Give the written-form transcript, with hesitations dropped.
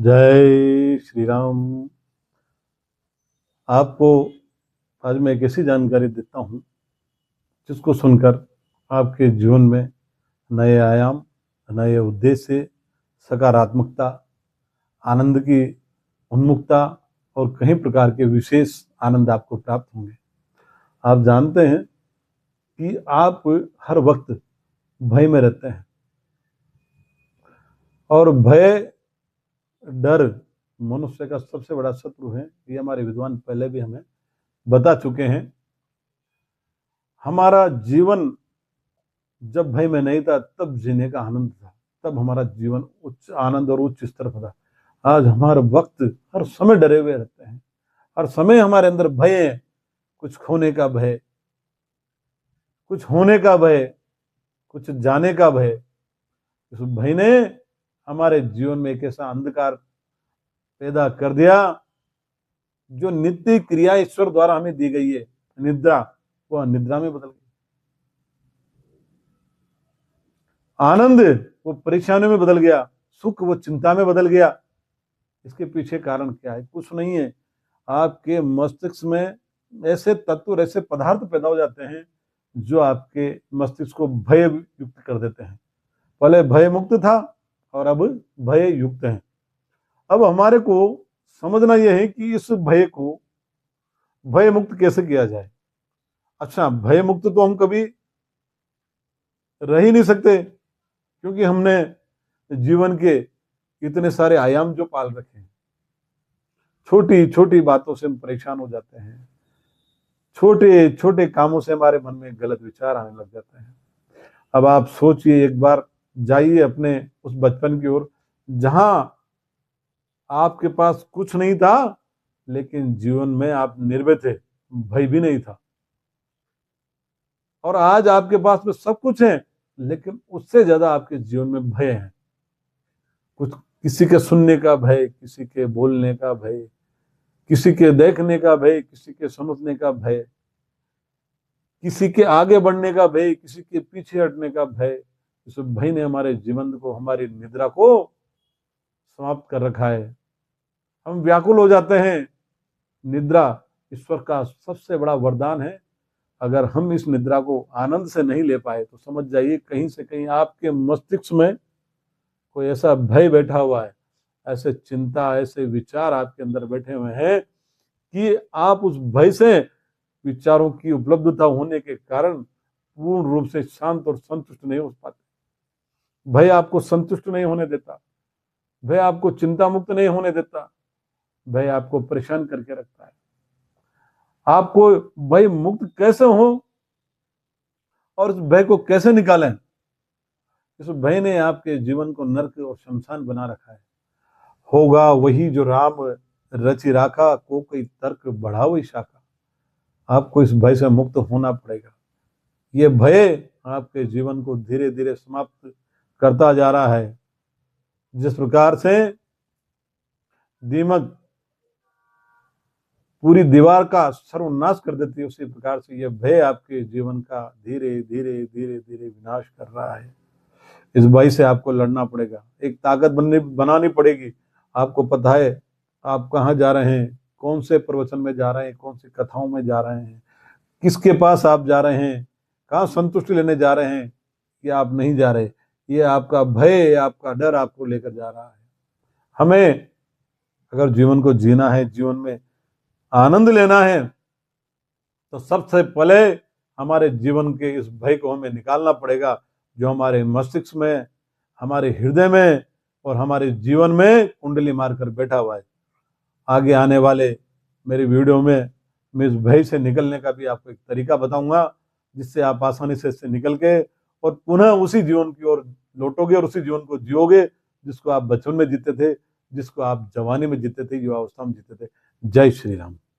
जय श्री राम। आपको आज मैं एक ऐसी जानकारी देता हूँ जिसको सुनकर आपके जीवन में नए आयाम, नए उद्देश्य, सकारात्मकता, आनंद की उन्मुखता और कई प्रकार के विशेष आनंद आपको प्राप्त होंगे। आप जानते हैं कि आप हर वक्त भय में रहते हैं और भय, डर मनुष्य का सबसे बड़ा शत्रु है। ये हमारे विद्वान पहले भी हमें बता चुके हैं। हमारा जीवन जब भय में नहीं था तब जीने का आनंद था, तब हमारा जीवन उच्च आनंद और उच्च स्तर पर था। आज हमारा वक्त हर समय डरे हुए रहते हैं, हर समय हमारे अंदर भय है। कुछ खोने का भय, कुछ होने का भय, कुछ जाने का भय। इस भय ने हमारे जीवन में एक ऐसा अंधकार पैदा कर दिया जो नित्य क्रिया ईश्वर द्वारा हमें दी गई है, निद्रा, वह निद्रा में बदल गई। आनंद वो परेशानी में बदल गया, सुख वो चिंता में बदल गया। इसके पीछे कारण क्या है? कुछ नहीं है। आपके मस्तिष्क में ऐसे तत्व, ऐसे पदार्थ पैदा हो जाते हैं जो आपके मस्तिष्क को भय युक्त कर देते हैं। पहले भय मुक्त था और अब भय युक्त है। अब हमारे को समझना यह है कि इस भय को भय मुक्त कैसे किया जाए। अच्छा, भय मुक्त तो हम कभी रह ही नहीं सकते, क्योंकि हमने जीवन के इतने सारे आयाम जो पाल रखे हैं। छोटी छोटी बातों से हम परेशान हो जाते हैं, छोटे छोटे कामों से हमारे मन में गलत विचार आने लग जाते हैं। अब आप सोचिए, एक बार जाइए अपने उस बचपन की ओर जहां आपके पास कुछ नहीं था, लेकिन जीवन में आप निर्भय थे, भय भी नहीं था। और आज आपके पास में सब कुछ है, लेकिन उससे ज्यादा आपके जीवन में भय है। कुछ किसी के सुनने का भय, किसी के बोलने का भय, किसी के देखने का भय, किसी के समझने का भय, किसी के आगे बढ़ने का भय, किसी के पीछे हटने का भय। इस भय ने हमारे जीवन को, हमारी निद्रा को समाप्त कर रखा है। हम व्याकुल हो जाते हैं। निद्रा ईश्वर का सबसे बड़ा वरदान है। अगर हम इस निद्रा को आनंद से नहीं ले पाए तो समझ जाइए कहीं से कहीं आपके मस्तिष्क में कोई ऐसा भय बैठा हुआ है, ऐसे चिंता, ऐसे विचार आपके अंदर बैठे हुए हैं कि आप उस भय से, विचारों की उपलब्धता होने के कारण, पूर्ण रूप से शांत और संतुष्ट नहीं हो पाते। भय आपको संतुष्ट नहीं होने देता, भय आपको चिंता मुक्त नहीं होने देता, भय आपको परेशान करके रखता है। आपको भय मुक्त कैसे हो और इस भय को कैसे निकालें? इस भय ने आपके जीवन को नरक और शमशान बना रखा है। होगा वही जो राम रचि राखा, को कोई तर्क बढ़ाओ शाखा। आपको इस भय से मुक्त होना पड़ेगा। ये भय आपके जीवन को धीरे धीरे समाप्त करता जा रहा है। जिस प्रकार से दीमक पूरी दीवार का सर्वनाश कर देती है, उसी प्रकार से यह भय आपके जीवन का धीरे धीरे धीरे धीरे विनाश कर रहा है। इस भय से आपको लड़ना पड़ेगा, एक ताकत बनानी पड़ेगी। आपको पता है आप कहाँ जा रहे हैं, कौन से प्रवचन में जा रहे हैं, कौन सी कथाओं में जा रहे हैं, किसके पास आप जा रहे हैं, कहाँ संतुष्टि लेने जा रहे हैं कि आप नहीं जा रहे। ये आपका भय, आपका डर आपको लेकर जा रहा है। हमें अगर जीवन को जीना है, जीवन में आनंद लेना है, तो सबसे पहले हमारे जीवन के इस भय को हमें निकालना पड़ेगा, जो हमारे मस्तिष्क में, हमारे हृदय में और हमारे जीवन में कुंडली मारकर बैठा हुआ है। आगे आने वाले मेरी वीडियो में मैं इस भय से निकलने का भी आपको एक तरीका बताऊंगा, जिससे आप आसानी से इससे निकल के और पुनः उसी जीवन की ओर लौटोगे और उसी जीवन को जियोगे जिसको आप बचपन में जीते थे, जिसको आप जवानी में जीते थे, युवावस्था में जीते थे। जय श्री राम।